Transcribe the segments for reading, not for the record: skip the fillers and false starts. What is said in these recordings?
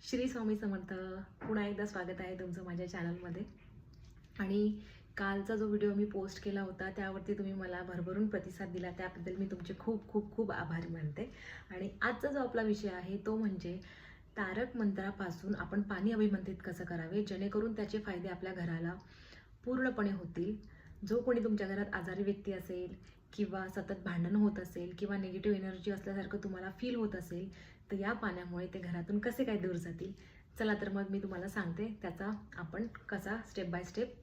श्री स्वामी समर्थ. पुन्हा एकदा स्वागत आहे तुमचं माझ्या चॅनलमध्ये. आणि कालचा जो व्हिडिओ मी पोस्ट केला होता त्यावरती तुम्ही मला भरभरून प्रतिसाद दिला, त्याबद्दल मी तुमचे खूप खूप खूप आभारी मानते. आणि आजचा जो आपला विषय आहे तो म्हणजे तारक मंत्रापासून आपण पाणी अभिमंत्रित कसं करावे जेणेकरून त्याचे फायदे आपल्या घराला पूर्णपणे होतील. जो कोणी तुमच्या घरात आजारी व्यक्ती असेल किंवा सतत भांडण होत असेल किंवा निगेटिव्ह एनर्जी असल्यासारखं तुम्हाला फील होत असेल तर या पाण्यामुळे ते घरातून कसे काय दूर जातील. चला तर मग मी तुम्हाला सांगते त्याचा आपण कसा स्टेप बाय स्टेप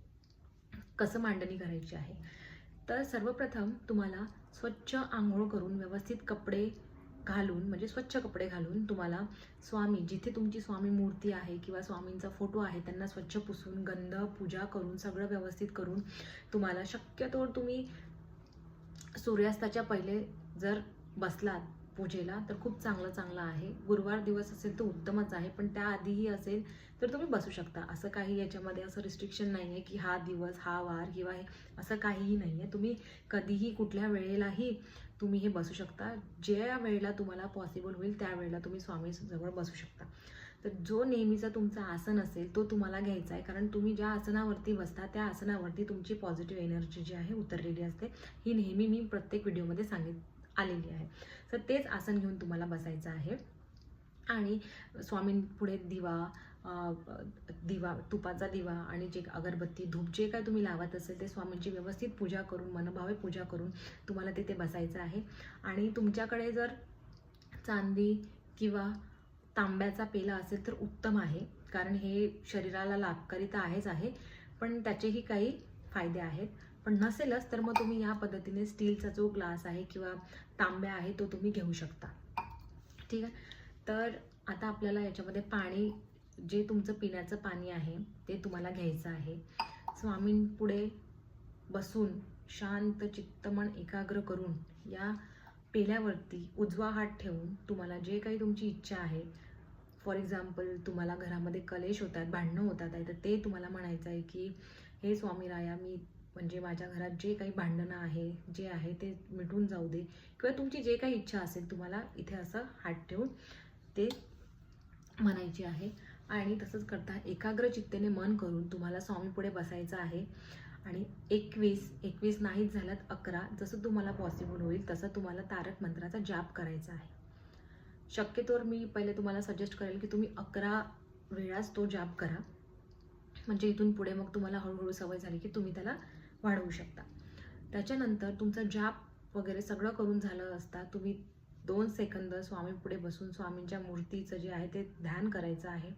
कसं मांडणी करायची आहे. तर सर्वप्रथम तुम्हाला स्वच्छ आंघोळ करून व्यवस्थित कपडे घालून म्हणजे स्वच्छ कपडे घालून तुम्हाला स्वामी जिथे तुमची स्वामी मूर्ती आहे किंवा स्वामींचा फोटो आहे त्यांना स्वच्छ पुसून गंध पूजा करून सगळं व्यवस्थित करून तुम्हाला शक्यतो तुम्ही सूर्यास्ताच्या पहिले जर बसलात पूजेला तर खूप चांगलं आहे. गुरुवार दिवस असेल तर उत्तमच आहे, पण त्याआधीही असेल तर तुम्ही बसू शकता. असं काही याच्यामध्ये असं रिस्ट्रिक्शन नाही आहे की हा दिवस हा वार किंवा हे असं काहीही नाही आहे. तुम्ही कधीही कुठल्या वेळेलाही तुम्ही हे बसू शकता. ज्या वेळेला तुम्हाला पॉसिबल होईल त्यावेळेला तुम्ही स्वामीजवळ बसू शकता. तर जो नेहमीचा तुमचा आसन असेल तो तुम्हाला घ्यायचा आहे, कारण तुम्ही ज्या आसनावरती बसता त्या आसनावरती तुमची पॉझिटिव्ह एनर्जी जी आहे उतरलेली असते. ही नेहमी मी प्रत्येक व्हिडिओमध्ये आलेली आहे. तर तेच आसन घेऊन तुम्हाला बसायचं आहे. आणि स्वामींपुढे दिवा तुपाचा दिवा आणि जे अगरबत्ती धूप जे काय तुम्ही लावत असेल ते स्वामींची व्यवस्थित पूजा करून मनभावे पूजा करून तुम्हाला तिथे बसायचं आहे. आणि तुमच्याकडे जर चांदी किंवा तांब्याचा पेला असेल तर उत्तम आहे, कारण हे शरीराला लाभकारी तर आहेच आहे, पण त्याचेही काही फायदे आहेत. पण नसेलच तर मग तुम्ही या पद्धतीने स्टीलचा जो ग्लास आहे किंवा तांब्या आहे तो तुम्ही घेऊ शकता. ठीक आहे. तर आता आपल्याला याच्यामध्ये पाणी जे तुमचं पिण्याचं पाणी आहे ते तुम्हाला घ्यायचं आहे. स्वामींपुढे बसून शांत चित्तमन एकाग्र करून या पेल्यावरती उजवा हात ठेवून तुम्हाला जे काही तुमची इच्छा आहे, फॉर एक्झाम्पल तुम्हाला घरामध्ये कलेश होतात, भांडणं होतात आहे, तर ते तुम्हाला म्हणायचं आहे की हे स्वामीराया, मी म्हणजे माझ्या घरात जे काही भांडणं आहे जे आहे ते मिटून जाऊ दे, किंवा तुमची जे काही इच्छा असेल तुम्हाला इथे असं हात ठेवून ते म्हणायची आहे. आणि तसंच करता एकाग्र चित्तेने मन करून तुम्हाला स्वामीपुढे बसायचं आहे. आणि 21 नाहीच झाल्यात 11, जसं तुम्हाला पॉसिबल होईल तसं तुम्हाला तारक मंत्राचा जाप करायचा आहे. शक्यतोवर मी पहिले तुम्हाला सजेस्ट करेल की तुम्ही 11 वेळाच तो जाप करा, म्हणजे इथून पुढे मग तुम्हाला हळूहळू सवय झाली की तुम्ही त्याला वाढवू शकता. त्याच्यानंतर तुमचं जाप वगैरे सगळं करून झालं असता तुम्ही 2 सेकंद स्वामीपुढे बसून स्वामींच्या मूर्तीचं जे आहे ते ध्यान करायचं आहे.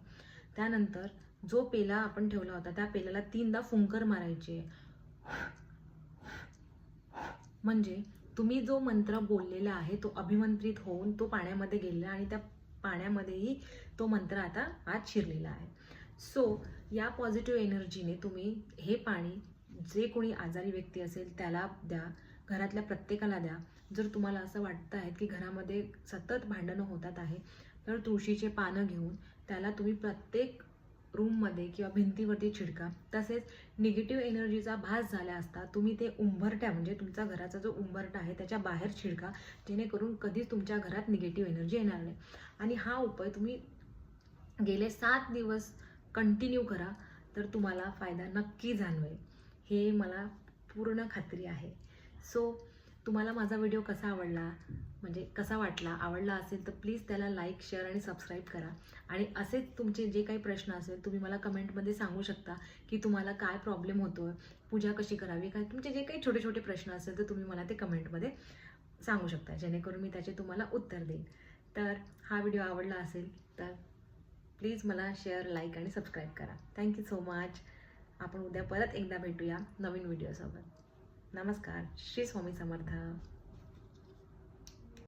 त्यानंतर जो पेला आपण ठेवला होता त्या पेल्याला 3दा फुंकर मारायचे, म्हणजे तुम्ही जो मंत्र बोललेला आहे तो अभिमंत्रित होऊन तो पाण्यामध्ये गेलेला आणि त्या पाण्यामध्येही तो मंत्र आता आत शिरलेला आहे. सो या पॉझिटिव्ह एनर्जीने तुम्ही हे पाणी जे कोणी आजारी व्यक्ती असेल त्याला द्या, घरातल्या प्रत्येकाला द्या. जर तुम्हाला असं वाटतं आहे की घरामध्ये सतत भांडणं होतात आहे तर तुळशीचे पानं घेऊन त्याला तुम्ही प्रत्येक रूममध्ये किंवा भिंतीवरती छिडका. तसेच निगेटिव्ह एनर्जीचा भास झाला असता तुम्ही ते उंबरट्या म्हणजे तुमचा घराचा जो उंबरटा आहे त्याच्या बाहेर छिडका, जेणेकरून कधीच तुमच्या घरात निगेटिव्ह एनर्जी येणार नाही. आणि हा उपाय तुम्ही गेले 7 दिवस कंटिन्यू करा तर तुम्हाला फायदा नक्की जाणवेल, हे मला पूर्ण खात्री आहे. सो तुम्हाला माझा व्हिडिओ कसा आवडला म्हणजे कसा वाटला, आवडला असेल तर प्लीज त्याला लाईक शेअर आणि सबस्क्राईब करा. आणि असेच तुमचे जे काही प्रश्न असेल तुम्ही मला कमेंटमध्ये सांगू शकता की तुम्हाला काय प्रॉब्लेम होतो, पूजा कशी करावी, काय तुमचे जे काही छोटे छोटे प्रश्न असेल तर तुम्ही मला ते कमेंटमध्ये सांगू शकता, जेणेकरून मी त्याचे तुम्हाला उत्तर देईन. तर हा व्हिडिओ आवडला असेल तर प्लीज मला शेअर लाईक आणि सबस्क्राईब करा. Thank you so much. आपण उद्या परत एकदा भेटूया नवीन व्हिडिओसोबत. नमस्कार. श्री स्वामी समर्थ.